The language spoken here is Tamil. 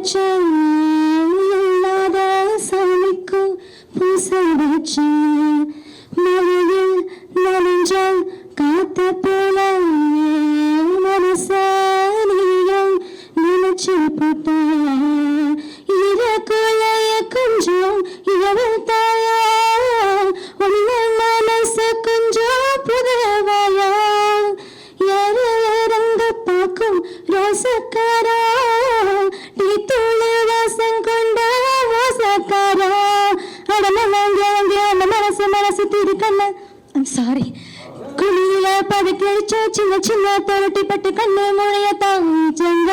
வச்சு இல்லாத சாமிக்கு பூசை வச்சு மழையில் நனைஞ்ச காத்த போல மனசாரியும் நினைச்சு போட்ட இறக்குலைய கொஞ்சம் இவள் தாயா உன்ன மனச கொஞ்சம் புதவாயா இறங்க பார்க்கும் ரோசக்காரா டீ தூள் வாசம் கொண்ட வாசக்காரா அடம மனசு திருக்கண்ண சாரி குளியில படுக்கடிச்ச சின்ன சின்ன தொரட்டி பட்டு கண்ணு மொழிய தாங்க